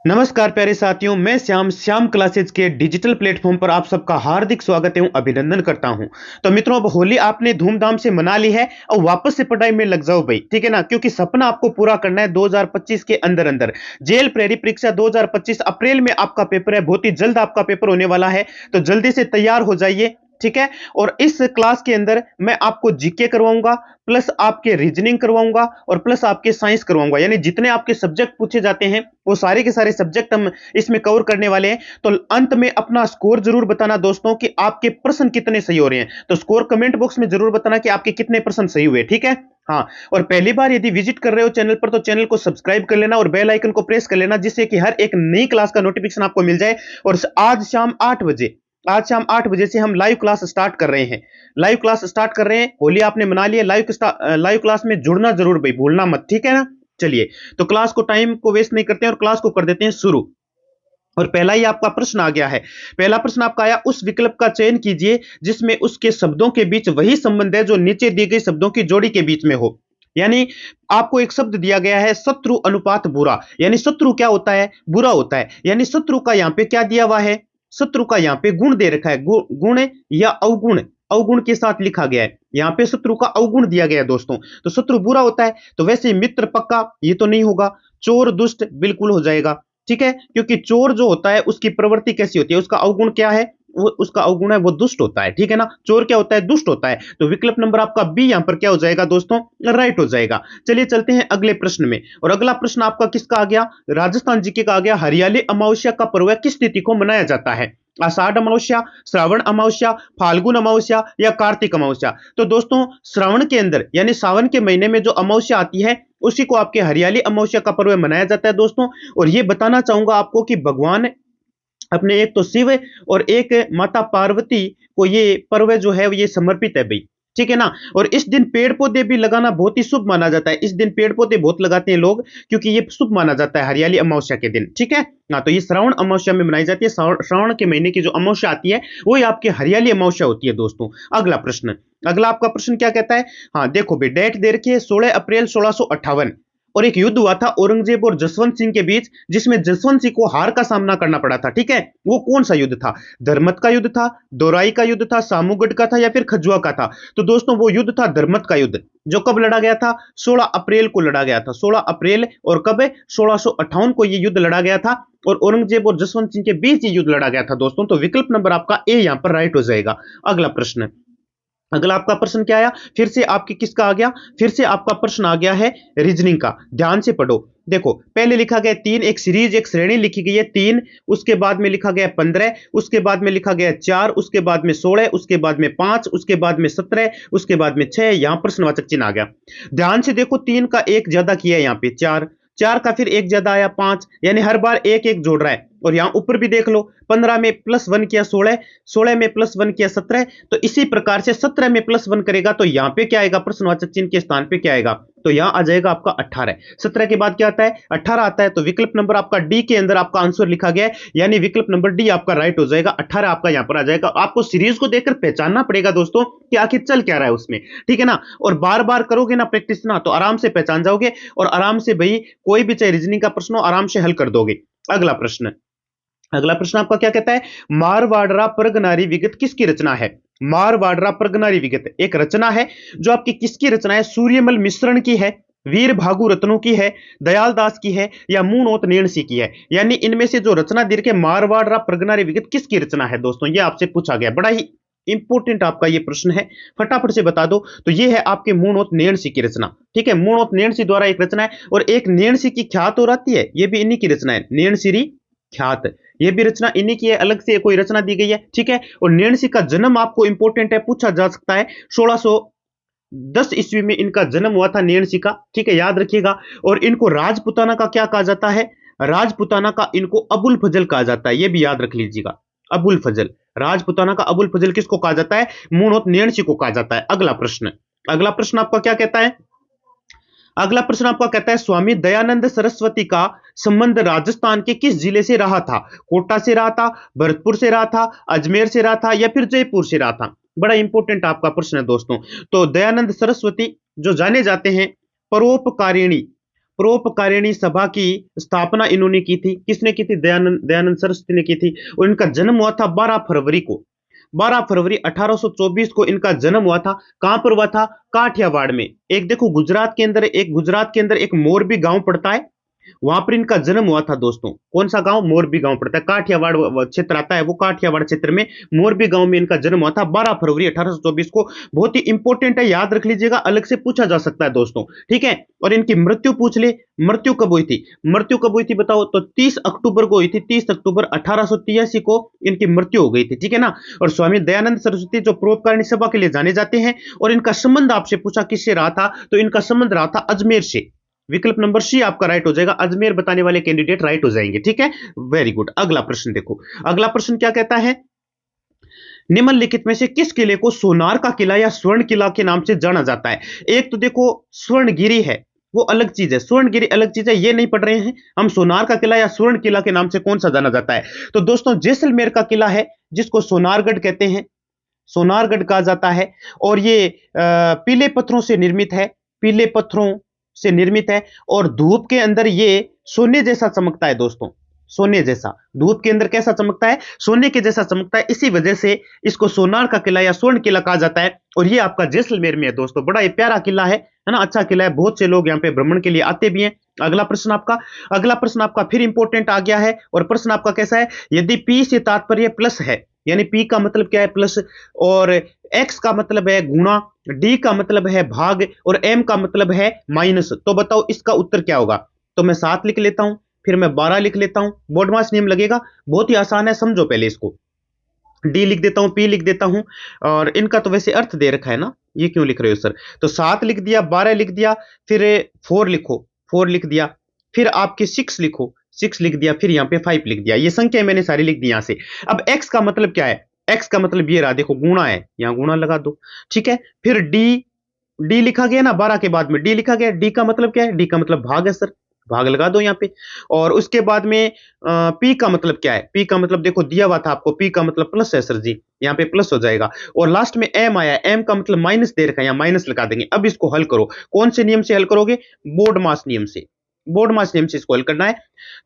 नमस्कार प्यारे साथियों, मैं श्याम क्लासेज के डिजिटल प्लेटफॉर्म पर आप सबका हार्दिक स्वागत एवं अभिनंदन करता हूं। तो मित्रों, अब होली आपने धूमधाम से मना ली है और वापस से पढ़ाई में लग जाओ भाई, ठीक है ना। क्योंकि सपना आपको पूरा करना है 2025 के अंदर अंदर। जेल प्रेरी परीक्षा 2025 अप्रैल में आपका पेपर है, बहुत ही जल्द आपका पेपर होने वाला है। तो जल्दी से तैयार हो जाइए, ठीक है। और इस क्लास के अंदर मैं आपको जीके करवाऊंगा, प्लस आपके रीजनिंग करवाऊंगा और प्लस आपके साइंस करवाऊंगा। यानी जितने आपके सब्जेक्ट पूछे जाते हैं वो सारे के सारे सब्जेक्ट हम इसमें कवर करने वाले हैं। तो अंत में अपना स्कोर जरूर बताना दोस्तों कि आपके प्रश्न कितने सही हो रहे हैं। तो स्कोर कमेंट बॉक्स में जरूर बताना कि आपके कितने प्रश्न सही हुए, ठीक है। हाँ, और पहली बार यदि विजिट कर रहे हो चैनल पर तो चैनल को सब्सक्राइब कर लेना और बेल आइकन को प्रेस कर लेना, जिससे कि हर एक नई क्लास का नोटिफिकेशन आपको मिल जाए। और आज शाम 8 बजे से हम लाइव क्लास स्टार्ट कर रहे हैं। लाइव क्लास स्टार्ट कर रहे हैं, होली आपने मना ली है। लाइव क्लास में जुड़ना जरूर भाई, भूलना मत, ठीक है ना। चलिए, तो क्लास को टाइम को वेस्ट नहीं करते हैं और क्लास को कर देते हैं शुरू। और पहला ही आपका प्रश्न आ गया है। पहला प्रश्न आपका आया, उस विकल्प का चयन कीजिए जिसमें उसके शब्दों के बीच वही संबंध है जो नीचे दी गई शब्दों की जोड़ी के बीच में हो। यानी आपको एक शब्द दिया गया है, शत्रु अनुपात बुरा। यानी शत्रु क्या होता है? बुरा होता है। यानी शत्रु का यहां पे क्या दिया हुआ है? शत्रु का यहां पे गुण दे रखा है, गुण या अवगुण। अवगुण के साथ लिखा गया है, यहां पे शत्रु का अवगुण दिया गया है दोस्तों। तो शत्रु बुरा होता है, तो वैसे मित्र पक्का ये तो नहीं होगा। चोर दुष्ट बिल्कुल हो जाएगा, ठीक है। क्योंकि चोर जो होता है उसकी प्रवृत्ति कैसी होती है, उसका अवगुण क्या है? वो उसका अवगुण है वो दुष्ट होता है, ठीक है ना। चोर क्या होता है? दुष्ट होता है। तो विकल्प नंबर आपका बी यहां पर क्या हो जाएगा दोस्तों? राइट हो जाएगा। चलिए चलते हैं अगले प्रश्न में। और अगला प्रश्न आपका किसका आ गया? राजस्थान जीके का आ गया। हरियाली अमावस्या का पर्व किस तिथि को मनाया जाता है? आषाढ़ अमावस्या, श्रावण अमावस्या, फाल्गुन अमावस्या या कार्तिक अमावस्या? तो दोस्तों, श्रावण के अंदर यानी सावन के महीने में जो अमावस्या आती है उसी को आपके हरियाली अमावस्या का पर्व मनाया जाता है दोस्तों। और ये बताना चाहूंगा आपको कि भगवान अपने एक तो शिव और एक माता पार्वती को ये पर्व जो है ये समर्पित है भाई, ठीक है ना। और इस दिन पेड़ पौधे भी लगाना बहुत ही शुभ माना जाता है। इस दिन पेड़ पौधे बहुत लगाते हैं लोग, क्योंकि ये शुभ माना जाता है हरियाली अमावस्या के दिन, ठीक है। हाँ, तो ये श्रावण अमावस्या में मनाई जाती है। श्रावण के महीने की जो अमावस्या आती है वही आपकी हरियाली अमावस्या होती है दोस्तों। अगला आपका प्रश्न क्या कहता है? हाँ देखो भाई, डेट दे रखी है 16 अप्रैल 1658। और एक युद्ध हुआ था औरंगजेब और जसवंत सिंह के बीच, जिसमें जसवंत सिंह को हार का सामना करना पड़ा था, ठीक है। वो कौन सा युद्ध था? धर्मत का युद्ध था, दोराई का युद्ध था, सामूगढ़ का था या फिर खजुआ का था? तो दोस्तों वो युद्ध था धर्मत का युद्ध, जो कब लड़ा गया था? 16 अप्रैल को लड़ा गया था। 16 अप्रैल और कब है? 1658 को ये युद्ध लड़ा गया था। और औरंगजेब और जसवंत सिंह के बीच ये युद्ध लड़ा गया था दोस्तों। तो विकल्प नंबर आपका ए यहां पर राइट हो जाएगा। अगला आपका प्रश्न क्या आया? फिर से आपकी किसका आ गया? फिर से आपका प्रश्न आ गया है रीजनिंग का। ध्यान से पढ़ो। देखो, पहले लिखा गया 3, एक सीरीज एक श्रेणी लिखी गई है 3, उसके बाद में लिखा गया 15, उसके बाद में लिखा गया 4, उसके बाद में 16, उसके बाद में 5, उसके बाद में 17, उसके बाद में 6। यहां प्रश्नवाचक चिन्ह आ गया। ध्यान से देखो, 3 का एक ज्यादा किया है यहां पे 4, 4 का फिर एक ज्यादा आया 5, यानी हर बार एक एक जोड़ रहा है। और यहां ऊपर भी देख लो, 15 में +1 किया 16, 16 में +1 किया 17। तो इसी प्रकार से 17 में +1 करेगा तो यहां पे क्या आएगा? प्रश्नवाचक चिन्ह के स्थान पे क्या आएगा? तो यहां आ जाएगा आपका 18। 17 के बाद क्या आता है? 18 आता है। तो विकल्प नंबर आपका डी के अंदर आपका आंसर लिखा गया है, यानी विकल्प नंबर डी आपका राइट हो जाएगा। 18 आपका यहां पर आ जाएगा। आपको सीरीज को देखकर पहचानना पड़ेगा दोस्तों कि आखिर चल क्या रहा है उसमें, ठीक है ना। और बार बार करोगे ना प्रैक्टिस ना, तो आराम से पहचान जाओगे और आराम से भाई कोई भी चाहे रीजनिंग का प्रश्न हो आराम से हल कर दोगे। अगला प्रश्न आपका क्या कहता है? मारवाड़रा प्रगनारी विगत किसकी रचना है? मारवाड़रा प्रगनारी विगत एक रचना है जो आपकी किसकी रचना है? सूर्यमल मिश्रण की है, वीर भागु रत्नों की है, दयाल दास की है या मूनोत नेणसी की है? यानी इनमें से जो रचना दीर्घ के मारवाड़रा प्रगनारी विगत किसकी रचना है दोस्तों? ये आपसे पूछा गया, बड़ा ही इंपोर्टेंट आपका ये प्रश्न है, फटाफट से बता दो। तो ये है आपके मूनोत नेणसी की रचना, ठीक है। मूनोत नेणसी द्वारा एक रचना है। और एक नेणसी की ख्यात और आती है, ये भी इन्हीं की रचना है, नेणसीरी ख्यात। ये भी रचना इन्हीं की है, अलग से कोई रचना दी गई है, ठीक है। और नेणसी का जन्म आपको इंपोर्टेंट है, पूछा जा सकता है। 1610 ईस्वी में इनका जन्म हुआ था नेणसी का, ठीक है, याद रखिएगा। और इनको राजपुताना का क्या कहा जाता है? राजपुताना का इनको अबुल फजल कहा जाता है, ये भी याद रख लीजिएगा। अबुल फजल, राजपुताना का अबुल फजल किसको कहा जाता है? मूनोत नेणसी को कहा जाता है। अगला प्रश्न आपका क्या कहता है? अगला प्रश्न आपका कहता है, स्वामी दयानंद सरस्वती का संबंध राजस्थान के किस जिले से रहा था? कोटा से रहा था, भरतपुर से रहा था, अजमेर से रहा था या फिर जयपुर से रहा था? बड़ा इंपॉर्टेंट आपका प्रश्न है दोस्तों। तो दयानंद सरस्वती जो जाने जाते हैं परोपकारिणी, परोपकारिणी सभा की स्थापना इन्होंने की थी। किसने की थी? दयानंद सरस्वती ने की थी। और इनका जन्म हुआ था 12 फरवरी को, 12 फरवरी 1824 को इनका जन्म हुआ था। कहां पर हुआ था? काठियावाड़ में। एक देखो गुजरात के अंदर एक मोरबी गांव पड़ता है, वहां पर इनका जन्म हुआ था दोस्तों। कौन सा गांव? मोरबी गांव पड़ता है, काठियावाड़ क्षेत्र आता है, वो काठियावाड़ क्षेत्र में मोरबी गांव में इनका जन्म हुआ था 12 फरवरी 1824 को। बहुत ही इंपॉर्टेंट है, याद रख लीजिएगा, अलग से पूछा जा सकता है दोस्तों, ठीक है। और इनकी मृत्यु पूछ ले, मृत्यु कब हुई थी? मृत्यु कब हुई थी बताओ? तो 30 अक्टूबर को हुई थी, 30 अक्टूबर 1883 को इनकी मृत्यु हो गई थी, ठीक है ना। और स्वामी दयानंद सरस्वती जो परोपकारिणी सभा के लिए जाने जाते हैं, और इनका संबंध आपसे पूछा किससे रहा था, तो इनका संबंध रहा था अजमेर से। विकल्प नंबर सी आपका राइट हो जाएगा, अजमेर बताने वाले कैंडिडेट राइट हो जाएंगे, ठीक है। Very good. अगला प्रश्न देखो, अगला प्रश्न क्या कहता है? निम्नलिखित में से किस किले को सोनार का किला या स्वर्ण किला के नाम से जाना जाता है? एक तो देखो स्वर्णगिरी है, वो अलग चीज है, स्वर्णगिरी अलग चीज है, ये नहीं पढ़ रहे हैं हम। सोनार का किला या स्वर्ण किला के नाम से कौन सा जाना जाता है? तो दोस्तों जैसलमेर का किला है, जिसको सोनारगढ़ कहते हैं, सोनारगढ़ कहा जाता है। और ये पीले पत्थरों से निर्मित है, पीले पत्थरों से निर्मित है। और धूप के अंदर ये सोने जैसा चमकता है दोस्तों, सोने जैसा। धूप के अंदर कैसा चमकता है? सोने के जैसा चमकता है। इसी वजह से इसको सोनार का किला या स्वर्ण किला कहा जाता है। और ये आपका जैसलमेर में है दोस्तों। बड़ा ही प्यारा किला है ना, अच्छा किला है। बहुत से लोग यहाँ पे भ्रमण के लिए आते भी हैं। अगला प्रश्न आपका फिर इंपॉर्टेंट आ गया है। और प्रश्न आपका कैसा है? यदि पी से तात्पर्य प्लस है, यानी पी का मतलब क्या है? प्लस। और एक्स का मतलब है गुणा, डी का मतलब है भाग, और एम का मतलब है माइनस, तो बताओ इसका उत्तर क्या होगा? तो मैं 7 लिख लेता हूं, फिर मैं 12 लिख लेता हूं। बोडमास नियम लगेगा, बहुत ही आसान है, समझो पहले इसको। डी लिख देता हूं, पी लिख देता हूं, और इनका तो वैसे अर्थ दे रखा है ना, ये क्यों लिख रहे हो सर? तो 7 लिख दिया, 12 लिख दिया, फिर 4 लिखो, 4 लिख दिया, फिर आपके 6 लिखो, 6 लिख दिया, फिर यहां पे 5 लिख दिया। ये संख्या मैंने सारी लिख दी यहां से। अब एक्स का मतलब क्या है? एक्स का मतलब ये रहा, देखो गुणा है, यहां गुणा लगा दो, ठीक है। फिर डी, डी लिखा गया ना, 12 के बाद में डी लिखा गया। डी का मतलब क्या है? डी का मतलब भाग है सर, भाग लगा दो यहाँ पे। और उसके बाद में पी का मतलब क्या है? पी का मतलब देखो दिया हुआ था आपको, पी का मतलब प्लस है सर जी, यहाँ पे प्लस हो जाएगा। और लास्ट में एम आया, एम का मतलब माइनस दे रखा है, यहाँ माइनस लगा देंगे। अब इसको हल करो, कौन से नियम से हल करोगे? बोर्ड मास नियम से, बोर्ड मास नियम से इसको हल करना है।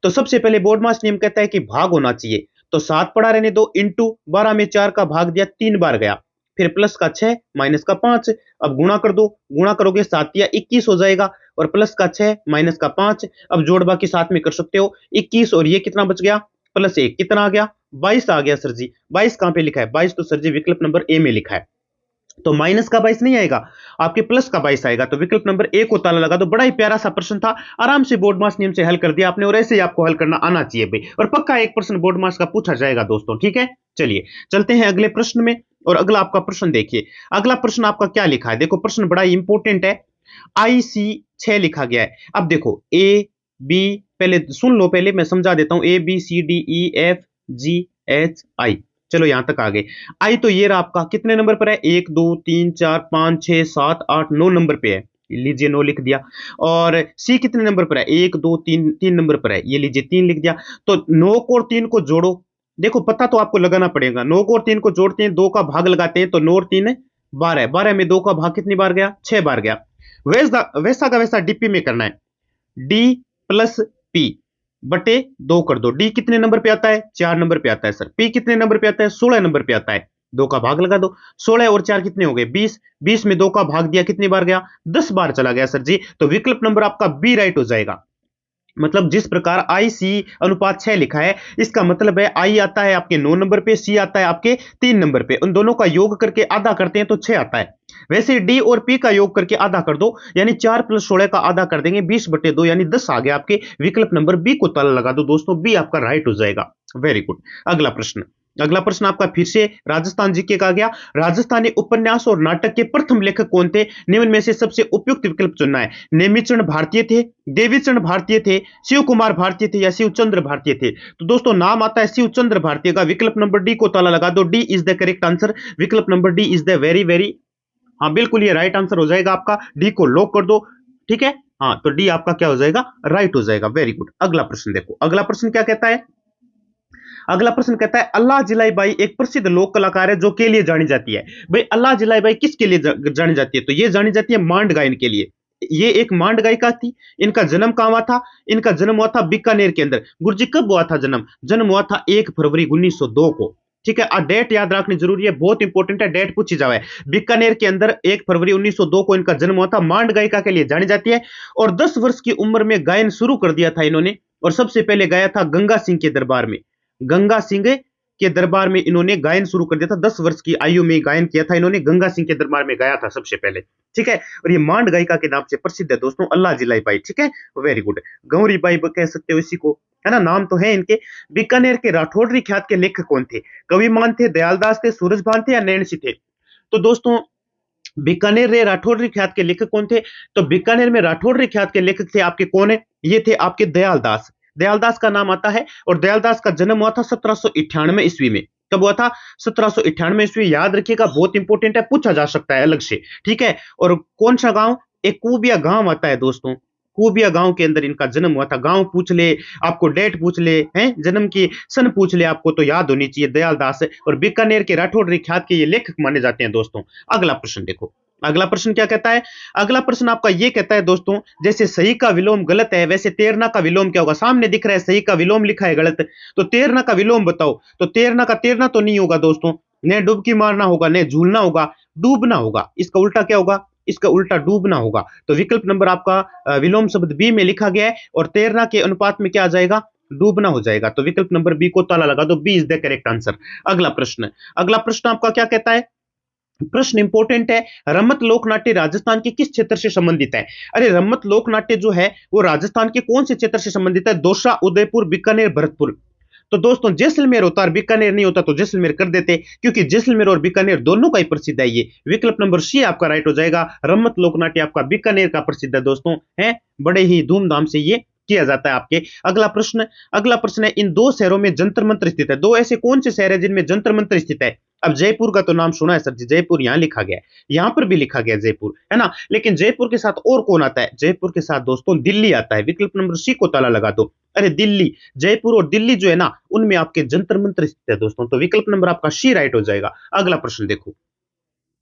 तो सबसे पहले बोर्ड मास नियम कहता है कि भाग होना चाहिए, तो 7 पड़ा रहने दो, इंटू 12 में 4 का भाग दिया, 3 बार गया, फिर प्लस का 6 माइनस का 5। अब गुणा कर दो, गुणा करोगे 7 या 21 हो जाएगा, और प्लस का 6 माइनस का 5। अब जोड़ बाकी साथ में कर सकते हो, 21 और ये कितना बच गया? प्लस 1, कितना आ गया? 22 आ गया सर जी। 22 कहां पे लिखा है? 22 तो सर जी विकल्प नंबर ए में लिखा है। तो माइनस का 22 नहीं आएगा, आपके प्लस का 22 आएगा। तो विकल्प नंबर ए को ताला लगा दो। बड़ा ही प्यारा सा प्रश्न था, आराम से बोर्ड मास नियम से हल कर दिया आपने, और ऐसे ही आपको हल करना आना चाहिए भाई। और पक्का एक प्रश्न बोर्ड मास का पूछा जाएगा दोस्तों, ठीक है। चलिए चलते हैं अगले प्रश्न में। और अगला आपका प्रश्न देखिए, अगला प्रश्न आपका क्या लिखा है? देखो प्रश्न बड़ा ही इंपॉर्टेंट है, IC 6 लिखा गया है। अब देखो ए बी, पहले सुन लो, पहले मैं समझा देता हूं। ABCDEFGHI, चलो यहां तक आ गए। आई तो ये रहा आपका, कितने नंबर पर है? 1 2 3 4 5 6 7 8 9 नंबर पे है, लीजिए 9 लिख दिया। और सी कितने नंबर पर है? 1 2 3 3 नंबर पर है, ये लीजिए 3 लिख दिया। तो 9 को और 3 को जोड़ो, देखो पता तो आपको लगाना पड़ेगा। 9 को और 3 को जोड़ते हैं, 2 का भाग लगाते हैं, तो 9 और 3 12, 12 में 2 का भाग कितनी बार गया? 6 बार गया। वैसा का वैसा डीपी में करना है, डी प्लस पी बटे 2 कर दो। डी कितने नंबर पे आता है? 4 नंबर पे आता है सर। पी कितने नंबर पे आता है? 16 नंबर पे आता है। 2 का भाग लगा दो, 16 और 4 कितने हो गए? 20। 20 में 2 का भाग दिया, कितनी बार गया? 10 बार चला गया सर जी। तो विकल्प नंबर आपका बी राइट हो जाएगा। मतलब जिस प्रकार IC अनुपात 6 लिखा है, इसका मतलब है I आता है आपके 9 नंबर पे, C आता है आपके 3 नंबर पे, उन दोनों का योग करके आधा करते हैं तो 6 आता है। वैसे D और P का योग करके आधा कर दो, यानी 4 + 16 का आधा कर देंगे, 20/2 यानी 10 आ गया आपके। विकल्प नंबर बी को ताला लगा दो दोस्तों, बी आपका राइट हो जाएगा। Very good. अगला प्रश्न आपका फिर से राजस्थान जीके का गया। राजस्थानी उपन्यास और नाटक के प्रथम लेखक कौन थे? निम्न में से सबसे उपयुक्त विकल्प चुनना है। नेमिचंद भारतीय थे, देवीचंद भारतीय थे, शिव कुमार भारतीय थे, या शिवचंद्र भारतीय थे? तो दोस्तों नाम आता है शिवचंद्र भारतीय का। विकल्प नंबर डी को ताला लगा दो, D is the correct answer. विकल्प number D is the very very, हाँ बिल्कुल ये राइट आंसर हो जाएगा आपका। डी को लॉक कर दो, ठीक है। हाँ तो डी आपका क्या हो जाएगा? राइट हो जाएगा। Very good. अगला प्रश्न देखो, अगला प्रश्न क्या कहता है? अगला प्रश्न कहता है अल्लाह जिलाई बाई एक प्रसिद्ध लोक कलाकार है जो के लिए जानी जाती है। भाई अल्लाह जिलाई बाई किसके लिए जानी जाती है? तो ये जानी जाती है मांड गायन के लिए। ये एक मांड गायिका थी। इनका जन्म कहाँ हुआ था? इनका जन्म हुआ था बीकानेर के अंदर। गुरुजी कब हुआ था जन्म? जन्म हुआ था 1 फरवरी 1902 को। ठीक है, डेट याद रखनी जरूरी है, बहुत इंपॉर्टेंट है, डेट पूछी जाए। बीकानेर के अंदर 1 फरवरी 1902 को इनका जन्म हुआ था। मांड गायिका के लिए जानी जाती है और 10 वर्ष की उम्र में गायन शुरू कर दिया था इन्होंने और सबसे पहले गाया था गंगा सिंह के दरबार में। गंगा सिंह के दरबार में इन्होंने गायन शुरू कर दिया था। 10 वर्ष की आयु में गायन किया था इन्होंने, गंगा सिंह के दरबार में गाया था सबसे पहले। ठीक है, और ये मांड गायिका के नाम से प्रसिद्ध है दोस्तों, अल्लाह जिलाई बाई। ठीक है, वेरी गुड। गौरी बाई कह सकते हो इसी को, है ना, नाम तो है इनके। बीकानेर के राठौड़ी ख्यात के लेखक कौन थे? कविमान थे, दयालदास थे, सूरजभान थे या नैणसी थे? तो दोस्तों बीकानेर रे राठौड़ी ख्यात के लेखक कौन थे? तो बीकानेर में राठौड़ी ख्यात के लेखक थे आपके कौन है? ये थे आपके दयालदास। दयालदास का नाम आता है और दयालदास का जन्म हुआ था 1798 ईस्वी में। कब हुआ था? 1798 ईस्वी। याद रखिएगा, बहुत इंपॉर्टेंट है, पूछा जा सकता है अलग से। ठीक है, और कौन सा गांव? एक कुबिया गांव आता है दोस्तों। कुबिया गांव के अंदर इनका जन्म हुआ था। गांव पूछ ले, आपको डेट पूछ ले, हैं, जन्म की सन पूछ ले, आपको तो याद होनी चाहिए दयालदास। और बीकानेर के राठौड़ी ख्यात के ये लेखक माने जाते हैं दोस्तों। अगला प्रश्न देखो, अगला प्रश्न क्या कहता है? अगला प्रश्न आपका ये कहता है दोस्तों, जैसे सही का विलोम गलत है वैसे तैरना का विलोम क्या होगा? सामने दिख रहा है सही का विलोम लिखा है गलत, तो तैरना का विलोम बताओ। तो तैरना का तैरना तो नहीं होगा दोस्तों, न डुबकी मारना होगा, न झूलना होगा, डूबना होगा। इसका उल्टा क्या होगा? इसका उल्टा डूबना होगा। तो विकल्प नंबर आपका विलोम शब्द बी में लिखा गया है और तैरना के अनुपात में क्या आ जाएगा? डूबना हो जाएगा। तो विकल्प नंबर बी को ताला लगा दो, B is the correct answer. अगला प्रश्न, अगला प्रश्न आपका क्या कहता है? प्रश्न इंपॉर्टेंट है। रम्मत लोक नाट्य राजस्थान के किस क्षेत्र से संबंधित है? अरे रम्मत लोक नाट्य जो है वो राजस्थान के कौन से क्षेत्र से संबंधित है? दौसा, उदयपुर, बीकानेर, भरतपुर। तो दोस्तों जैसलमेर होता और बीकानेर नहीं होता तो जैसलमेर कर देते, क्योंकि जैसलमेर और बीकानेर दोनों का ही प्रसिद्ध है ये। विकल्प नंबर सी आपका राइट हो जाएगा। रम्मत लोकनाट्य आपका बीकानेर का प्रसिद्ध है दोस्तों, है, बड़े ही धूमधाम से ये किया जाता है आपके। अगला प्रश्न, अगला प्रश्न है, इन दो शहरों में जंतर मंत्र स्थित है। दो ऐसे कौन से शहर है जिनमें जंतर मंत्र स्थित है? अब जयपुर का तो नाम सुना है सर जी, जयपुर यहां लिखा गया है, यहां पर भी लिखा गया जयपुर, है ना, लेकिन जयपुर के साथ और कौन आता है? जयपुर के साथ दोस्तों दिल्ली आता है। विकल्प नंबर सी को ताला लगा दो। अरे दिल्ली, जयपुर और दिल्ली जो है ना, उनमें आपके जंतर मंत्र स्थित है दोस्तों। तो विकल्प नंबर आपका सी राइट हो जाएगा। अगला प्रश्न देखो,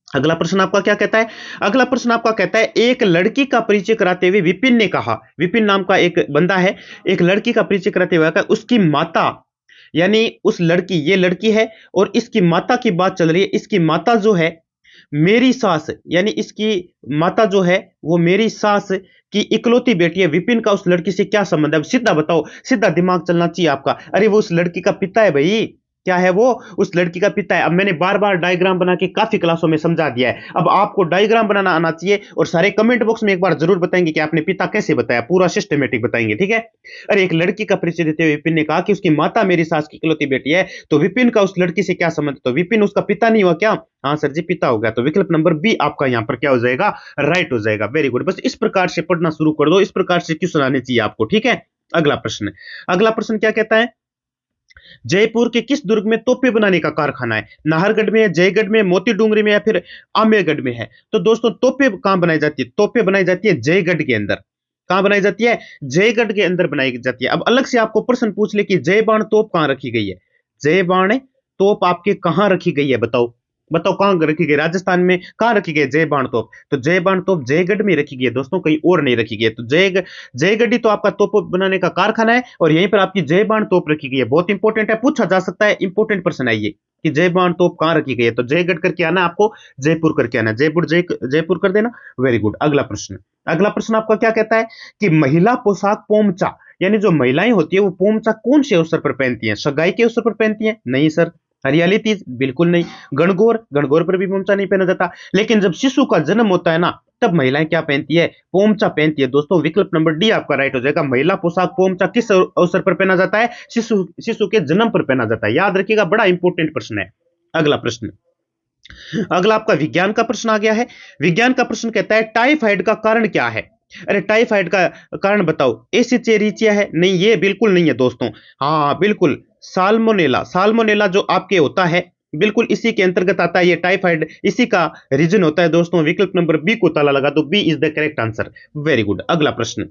अगला प्रश्न आपका क्या कहता है? अगला प्रश्न आपका कहता है, एक लड़की का परिचय कराते हुए विपिन ने कहा, विपिन नाम का एक बंदा है, एक लड़की का परिचय कराते हुए कहा, उसकी माता, यानी उस लड़की, ये लड़की है और इसकी माता की बात चल रही है। इसकी माता जो है मेरी सास, यानी इसकी माता जो है वो मेरी सास की इकलौती बेटी है। विपिन का उस लड़की से क्या संबंध है? सीधा बताओ, सीधा दिमाग चलना चाहिए आपका। अरे वो उस लड़की का पिता है भाई, क्या है वो? उस लड़की का पिता है। अब मैंने बार बार डायग्राम बना के काफी क्लासों में समझा दिया है, अब आपको डायग्राम बनाना आना चाहिए और सारे कमेंट बॉक्स में एक बार जरूर बताएंगे कि आपने पिता कैसे बताया, पूरा सिस्टमेटिक बताएंगे, ठीक है। अरे एक लड़की का परिचय देते हुए विपिन ने कहा कि उसकी माता मेरी सास की इकलौती बेटी है, तो विपिन का उस लड़की से क्या संबंध? तो विपिन उसका पिता नहीं हुआ क्या? हाँ सर जी, पिता हो गया। तो विकल्प नंबर बी आपका यहाँ पर क्या हो जाएगा? राइट हो जाएगा। वेरी गुड, बस इस प्रकार से पढ़ना शुरू कर दो, इस प्रकार से क्वेश्चन आने चाहिए आपको, ठीक है। अगला प्रश्न, अगला प्रश्न क्या कहता है? जयपुर के किस दुर्ग में तोपे बनाने का कारखाना है? नाहरगढ़ में है, जयगढ़ में, मोती डूंगरी में या फिर आमेरगढ़ में है? तो दोस्तों तोपे कहां बनाई जाती है? तोपे बनाई जाती है जयगढ़ के अंदर। कहां बनाई जाती है? जयगढ़ के अंदर बनाई जाती है। अब अलग से आपको प्रश्न पूछ ले कि जय बाण तोप कहां रखी गई है? जय बाण तोप आपके कहां रखी गई है? बताओ बताओ, कहां रखी गई? राजस्थान में कहां रखी गई जय बाण तोप? तो जय बाण तोप जयगढ़ में रखी गई है दोस्तों, कहीं और नहीं रखी गई है। तो जयगढ़ी तो आपका तोप बनाने का कारखाना है और यहीं पर आपकी जय बाण तोप रखी गई है। बहुत इंपॉर्टेंट है, पूछा जा सकता है, इंपॉर्टेंट प्रश्न है ये कि जय बाण तोप कहां रखी गई है। तो जयगढ़ करके आना आपको, जयपुर करके आना, जयपुर कर देना। Very good. अगला प्रश्न, अगला प्रश्न आपका क्या कहता है कि महिला पोशाक पोमचा, यानी जो महिलाएं होती है वो पोमचा कौन से अवसर पर पहनती हैं? सगाई के अवसर पर पहनती हैं? नहीं सर। हरियाली तीज? बिल्कुल नहीं। गणगौर? गणगौर पर भी पोमचा नहीं पहना जाता। लेकिन जब शिशु का जन्म होता है ना, तब महिलाएं क्या पहनती है? पोमचा पहनती है दोस्तों। विकल्प नंबर डी आपका राइट हो जाएगा। महिला पोशाक पोमचा किस अवसर पर पहना जाता है? शिशु के जन्म पर पहना जाता है। याद रखिएगा, बड़ा इंपॉर्टेंट प्रश्न है। अगला प्रश्न, अगला आपका विज्ञान का प्रश्न आ गया है। विज्ञान का प्रश्न कहता है टाइफाइड का कारण क्या है? अरे टाइफाइड का कारण बताओ। एसिचेरिचिया है? नहीं, ये बिल्कुल नहीं है दोस्तों। हाँ बिल्कुल, साल्मोनेला, साल्मोनेला जो आपके होता है, बिल्कुल इसी के अंतर्गत आता है ये टाइफाइड, इसी का रीजन होता है दोस्तों। विकल्प नंबर बी को ताला लगा दो, B is the correct answer. Very good. अगला प्रश्न,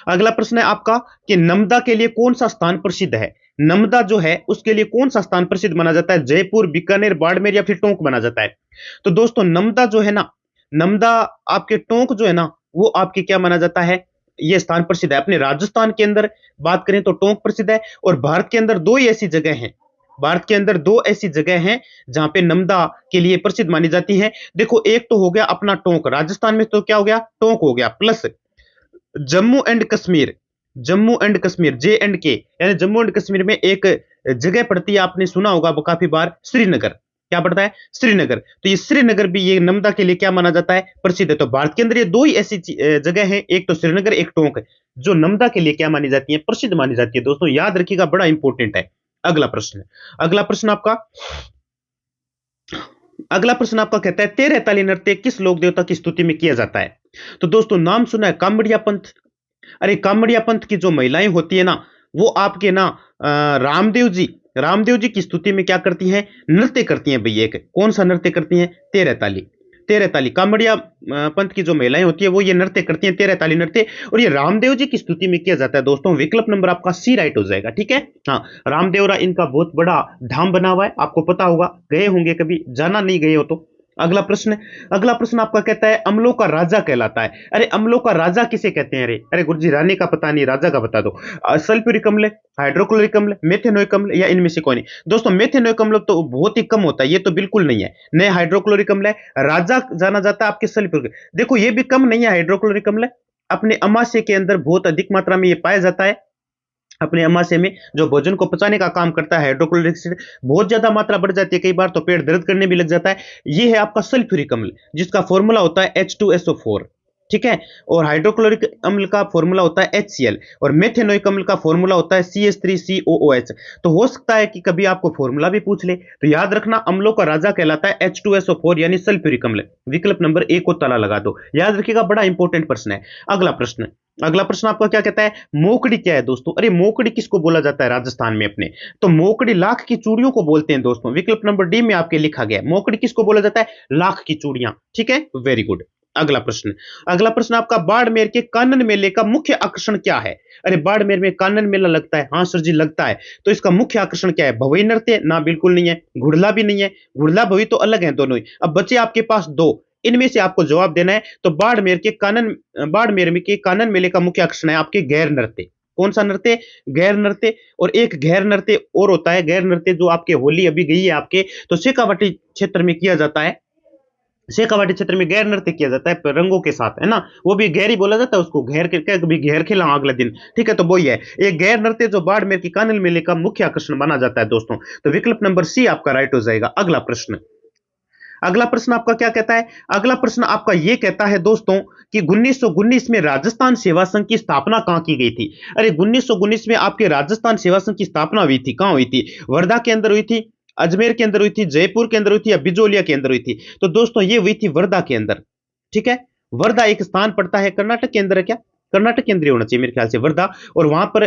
अगला प्रश्न है आपका कि नमदा के लिए कौन सा स्थान प्रसिद्ध है? नमदा जो है उसके लिए कौन सा स्थान प्रसिद्ध माना जाता है? जयपुर, बीकानेर, बाड़मेर या फिर टोंक माना जाता है? तो दोस्तों नमदा जो है ना, नमदा आपके टोंक जो है ना, वो आपके क्या माना जाता है, ये स्थान प्रसिद्ध है। अपने राजस्थान के अंदर बात करें तो टोंक प्रसिद्ध है, और भारत के अंदर दो ही ऐसी जगह हैं, भारत के अंदर दो ऐसी जगह हैं जहां पे नमदा के लिए प्रसिद्ध मानी जाती है। देखो, एक तो हो गया अपना टोंक, राजस्थान में तो क्या हो गया, टोंक हो गया, plus Jammu and Kashmir, Jammu and Kashmir J&K, यानी जम्मू एंड कश्मीर में एक जगह पड़ती है, आपने सुना होगा वो काफी बार, श्रीनगर। क्या पड़ता है, श्रीनगर। तो ये श्रीनगर भी ये नमदा के लिए क्या माना जाता है, प्रसिद्ध है। तो भारत के अंदर ये दो ही ऐसी जगह है, एक तो श्रीनगर, एक टोंक, जो नमदा के लिए क्या मानी जाती है, प्रसिद्ध मानी जाती है। दोस्तों याद रखिएगा, बड़ा इंपॉर्टेंट है। अगला प्रश्न, अगला प्रश्न आपका अगला प्रश्न आपका कहता है, तेरह ताली नृत्य किस लोक देवता की स्तुति में किया जाता है। तो दोस्तों नाम सुना है, कामड़िया पंथ। अरे कामड़िया पंथ की जो महिलाएं होती है ना, वो आपके ना रामदेव जी की स्तुति में क्या करती हैं, नृत्य करती हैं भैया। एक कौन सा नृत्य करती हैं, तेरह ताली। तेरह ताली कामड़िया पंथ की जो महिलाएं होती है वो ये नृत्य करती हैं, तेरह ताली नृत्य, और ये रामदेव जी की स्तुति में किया जाता है। दोस्तों विकल्प नंबर आपका सी राइट हो जाएगा, ठीक है। हाँ, रामदेवरा इनका बहुत बड़ा धाम बना हुआ है, आपको पता होगा, गए होंगे कभी, जाना नहीं गए हो तो। अगला प्रश्न, अगला प्रश्न आपका कहता है, अम्लों का राजा कहलाता है। अरे अम्लों का राजा किसे कहते हैं, अरे गुरुजी रानी का पता नहीं, राजा का बता दो। सल्फ्यूरिक अम्ल, हाइड्रोक्लोरिक अम्ल, मेथेनोइक अम्ल, या इनमें से कोई नहीं। दोस्तों मेथेनोइक अम्ल तो बहुत ही कम होता है, ये तो बिल्कुल नहीं है। नए हाइड्रोक्लोरिक अम्ल है, राजा जाना जाता है आपके सल्फ्यूरिक। देखो ये भी कम नहीं है, हाइड्रोक्लोरिक अम्ल अपने अमाशय के अंदर बहुत अधिक मात्रा में ये पाया जाता है। अपने अमाशय में जो भोजन को पचाने का काम करता है, हाइड्रोक्लोरिक एसिड बहुत ज्यादा मात्रा बढ़ जाती है, कई बार तो पेट दर्द करने भी लग जाता है। ये है आपका सल्फ्यूरिक अम्ल, जिसका फॉर्मूला होता है H2SO4, ठीक है। और हाइड्रोक्लोरिक अम्ल का फॉर्मूला होता है HCl, और मेथेनोइक अम्ल का फॉर्मूला होता है CH3COOH। तो हो सकता है कि कभी आपको फॉर्मूला भी पूछ ले, तो याद रखना अम्लों का राजा कहलाता है H2SO4 यानी सल्फ्यूरिक अम्ल। विकल्प नंबर ए को ताला लगा दो, याद रखिएगा, बड़ा इंपॉर्टेंट प्रश्न है। अगला प्रश्न, अगला प्रश्न आपका क्या कहता है, मोकड़ी क्या है दोस्तों। अरे मोकड़ी किसको बोला जाता है राजस्थान में अपने, तो मोकड़ी लाख की चूड़ियों को बोलते हैं दोस्तों। विकल्प नंबर डी में आपके लिखा गया है, मोकड़ी किसको बोला जाता है, लाख की चूड़ियां, ठीक है, वेरी गुड। अगला प्रश्न, अगला प्रश्न आपका, बाड़मेर के कानन मेले का मुख्य आकर्षण क्या है। अरे बाड़मेर में कानन मेला लगता है, हाँ सर जी लगता है, तो इसका मुख्य आकर्षण क्या है, भवई नृत्य ना, बिल्कुल नहीं है। घुड़ला भी नहीं है, घुड़ला भवई तो अलग है दोनों ही। अब बचे आपके पास दो, इनमें से आपको जवाब देना है। तो बाड़मेर में के कानन मेले का मुख्य आकर्षण है आपके गैर नृत्य। कौन सा नृत्य, गैर नृत्य। और एक गैर नृत्य और होता है, गैर नृत्य जो आपके होली अभी गई है आपके, तो शेखावाटी क्षेत्र में किया जाता है। शेखावाटी क्षेत्र में गैर नृत्य किया जाता है रंगों के साथ, है ना, वो भी गैर ही बोला जाता है उसको, घेर के कभी घेर खेला अगले दिन, ठीक है। तो वही है एक गैर नृत्य जो बाड़मेर की कानन मेले का मुख्य आकर्षण माना जाता है दोस्तों। तो विकल्प नंबर सी आपका राइट हो जाएगा। अगला प्रश्न, अगला प्रश्न आपका क्या कहता है, अगला प्रश्न आपका यह कहता है दोस्तों कि 1919 में राजस्थान सेवा संघ की स्थापना कहां की गई थी। अरे 1919 में आपके राजस्थान सेवा संघ की स्थापना हुई थी, कहां हुई थी, वर्धा के अंदर हुई थी, अजमेर के अंदर हुई थी, जयपुर के अंदर हुई थी, या बिजोलिया के अंदर हुई थी। तो दोस्तों ये हुई थी वर्धा के अंदर, ठीक है। वर्धा एक स्थान पड़ता है कर्नाटक के अंदर है क्या, कर्नाटक के अंदर होना चाहिए मेरे ख्याल से वर्धा, और वहां पर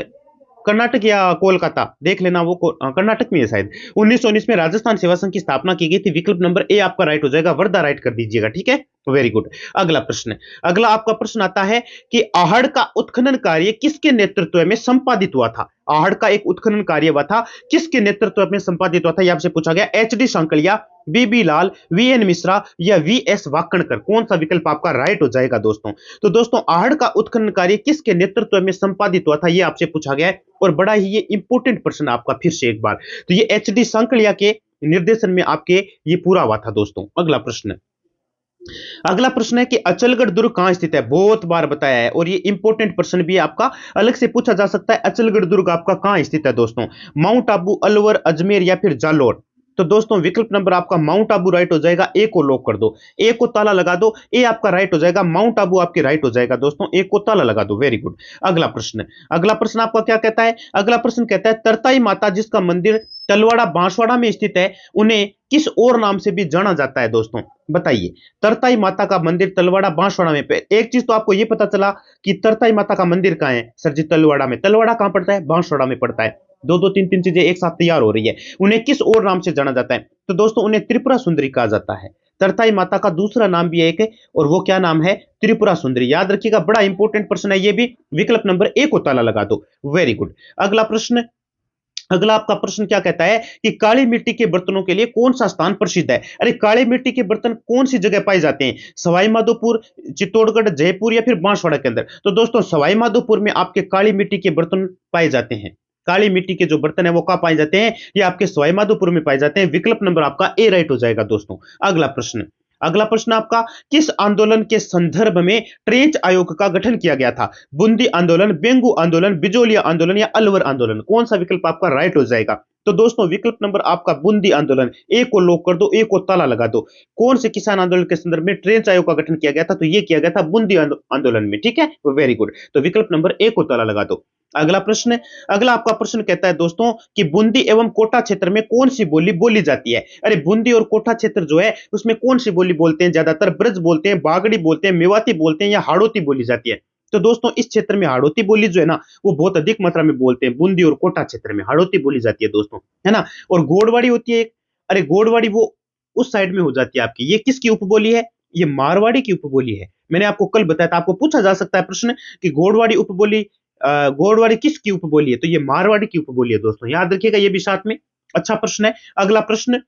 कर्नाटक या कोलकाता देख लेना, वो कर्नाटक में है शायद। 1919 में राजस्थान सेवा संघ की स्थापना की गई थी। विकल्प नंबर ए आपका राइट हो जाएगा, वर्धा राइट कर दीजिएगा, ठीक है, वेरी गुड। अगला प्रश्न, अगला आपका प्रश्न आता है कि आहड़ का उत्खनन कार्य किसके नेतृत्व में संपादित हुआ था। आहड़ का एक उत्खनन कार्य हुआ था, किसके नेतृत्व में संपादित हुआ था, यह आपसे पूछा गया। HD सांकलिया, BB लाल, VN मिश्रा, या VS वाकणकर, कौन सा विकल्प आपका राइट हो जाएगा दोस्तों। तो दोस्तों आहड़ का उत्खनन कार्य किसके नेतृत्व में संपादित हुआ था, यह आपसे पूछा गया है, और बड़ा ही ये इंपॉर्टेंट प्रश्न आपका फिर से एक बार। तो ये HD सांकलिया के निर्देशन में आपके ये पूरा हुआ था दोस्तों। अगला प्रश्न, अगला प्रश्न है कि अचलगढ़ दुर्ग कहां स्थित है। बहुत बार बताया है, और ये इंपॉर्टेंट प्रश्न भी आपका अलग से पूछा जा सकता है। अचलगढ़ दुर्ग आपका कहां स्थित है दोस्तों, माउंट आबू, अलवर, अजमेर, या फिर जालोर। तो दोस्तों विकल्प नंबर आपका माउंट आबू राइट हो जाएगा, ए को लॉक कर दो, ए को ताला लगा दो, ए आपका राइट हो जाएगा, माउंट आबू आपके राइट हो जाएगा दोस्तों, ए को ताला लगा दो, वेरी गुड। अगला प्रश्न, अगला प्रश्न आपका क्या कहता है, अगला प्रश्न कहता है तरताई माता जिसका मंदिर तलवाड़ा बांसवाड़ा में स्थित है, उन्हें किस और नाम से भी जाना जाता है दोस्तों, बताइए। तरताई माता का मंदिर तलवाड़ा बांसवाड़ा में, एक चीज तो आपको यह पता चला कि तरताई माता का मंदिर कहां है, सर जी तलवाड़ा में। तलवाड़ा कहां पड़ता है, बांसवाड़ा में पड़ता है। दो दो तीन तीन चीजें एक साथ तैयार हो रही है। उन्हें किस और नाम से जाना जाता है, तो दोस्तों उन्हें त्रिपुरा सुंदरी कहा जाता है। तरताई माता का दूसरा नाम भी है एक, और वो क्या नाम है, त्रिपुरा सुंदरी। याद रखिएगा, बड़ा इंपॉर्टेंट प्रश्न है ये भी। विकल्प नंबर ए को ताला लगा दो, वेरी गुड। अगला प्रश्न, अगला आपका प्रश्न क्या कहता है कि काली मिट्टी के बर्तनों के लिए कौन सा स्थान प्रसिद्ध है? अरे काली मिट्टी के बर्तन कौन सी जगह पाए जाते हैं? सवाई माधोपुर, चित्तौड़गढ़, जयपुर या फिर बांसवाड़ा के अंदर? तो दोस्तों सवाई माधोपुर में आपके काली मिट्टी के बर्तन पाए जाते हैं। काली मिट्टी के जो बर्तन है वो कहां पाए जाते हैं? ये आपके सवाई माधोपुर में पाए जाते हैं। विकल्प नंबर आपका ए राइट हो जाएगा दोस्तों। अगला प्रश्न आपका, किस आंदोलन के संदर्भ में ट्रेंच आयोग का गठन किया गया था? बूंदी आंदोलन, बेंगू आंदोलन, बिजोलिया आंदोलन या अलवर आंदोलन? कौन सा विकल्प आपका राइट हो जाएगा? तो दोस्तों विकल्प नंबर आपका बूंदी आंदोलन। ए को लॉक कर दो, ए को ताला लगा दो। कौन से किसान आंदोलन के संदर्भ में ट्रेंच आयोग का गठन किया गया था? तो ये किया गया था बूंदी आंदोलन में। ठीक है, वेरी गुड। तो विकल्प नंबर ए को ताला लगा दो। अगला प्रश्न, अगला आपका प्रश्न कहता है दोस्तों कि बूंदी एवं कोटा क्षेत्र में कौन सी बोली बोली जाती है? अरे बूंदी और कोटा क्षेत्र जो है उसमें कौन सी बोली बोलते हैं? ज्यादातर ब्रज बोलते हैं, बागड़ी बोलते हैं, मेवाती बोलते हैं या हाड़ौती बोली जाती है? तो दोस्तों इस क्षेत्र में हाड़ौती बोली जो है ना वो बहुत अधिक मात्रा में बोलते हैं। बूंदी और कोटा क्षेत्र में हाड़ौती बोली जाती है दोस्तों, है ना। और गोड़वाड़ी होती है एक, अरे गोड़वाड़ी वो उस साइड में हो जाती है आपकी। ये किसकी उपबोली है? ये मारवाड़ी की उपबोली है। मैंने आपको कल बताया था, आपको पूछा जा सकता है प्रश्न कि गोड़वाड़ी उपबोली गोड़वाड़ी किसकी उपबोली है? तो ये मारवाड़ी की उपबोली है दोस्तों, याद रखिएगा ये भी साथ में। अच्छा प्रश्न है। अगला प्रश्न,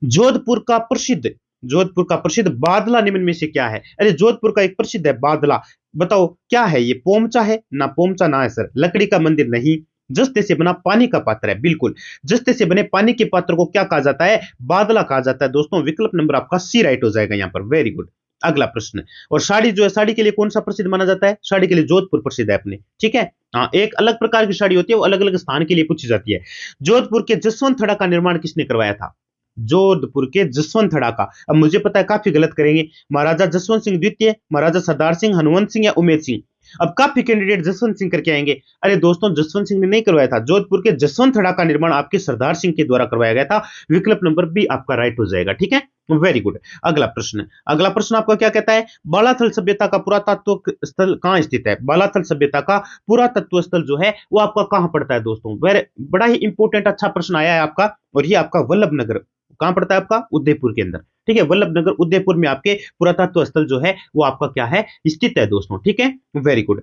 जोधपुर का प्रसिद्ध जोधपुर का प्रसिद्ध बादला निम्न में से क्या है? अरे जोधपुर का एक प्रसिद्ध है बादला, बताओ क्या है ये? पोमचा है ना? पोमचा ना है सर। लकड़ी का मंदिर नहीं। जस्ते से बना पानी का पात्र है, बिल्कुल। जस्ते से बने पानी के पात्र को क्या कहा जाता है? बादला कहा जाता है दोस्तों। विकल्प नंबर आपका सी राइट हो जाएगा यहां पर, वेरी गुड। अगला प्रश्न, और साड़ी जो है, साड़ी के लिए कौन सा प्रसिद्ध माना जाता है? साड़ी के लिए जोधपुर प्रसिद्ध है अपने, ठीक है। हाँ, एक अलग प्रकार की साड़ी होती है, वो अलग अलग स्थान के लिए पूछी जाती है। जोधपुर के जसवंत थड़ा का निर्माण किसने करवाया था? जोधपुर के जसवंत थड़ा का। अब मुझे पता है काफी गलत करेंगे, महाराजा जसवंत सिंह द्वितीय, महाराजा सरदार सिंह, हनुवंत सिंह या उमेद सिंह। अब काफी कैंडिडेट जसवंत सिंह करके आएंगे। अरे दोस्तों जसवंत सिंह ने नहीं करवाया था, जोधपुर के जसवंत थड़ा का निर्माण आपके सरदार सिंह के द्वारा करवाया गया था। विकल्प नंबर बी आपका राइट हो जाएगा, ठीक है, वेरी गुड। अगला प्रश्न आपका क्या कहता है? बालाथल सभ्यता का पुरातत्व स्थल कहां स्थित है? बालाथल सभ्यता का पुरातत्व स्थल जो है वो आपका कहां पड़ता है दोस्तों? वेरी बड़ा ही इंपॉर्टेंट अच्छा प्रश्न आया है आपका, और ये आपका वल्लभ नगर कहां पड़ता है? आपका उदयपुर के अंदर, ठीक है। वल्लभ नगर उदयपुर में आपके पुरातत्व स्थल जो है वो आपका क्या है? स्थित है दोस्तों, ठीक है, वेरी गुड।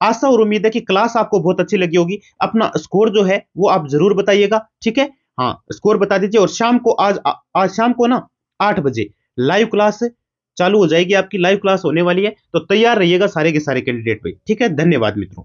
आशा और उम्मीद है कि क्लास आपको बहुत अच्छी लगी होगी। अपना स्कोर जो है वो आप जरूर बताइएगा, ठीक है। हाँ, स्कोर बता दीजिए। और शाम को आज शाम को ना 8 बजे लाइव क्लास चालू हो जाएगी, आपकी लाइव क्लास होने वाली है, तो तैयार रहिएगा सारे के सारे कैंडिडेट भाई, ठीक है। धन्यवाद मित्रों।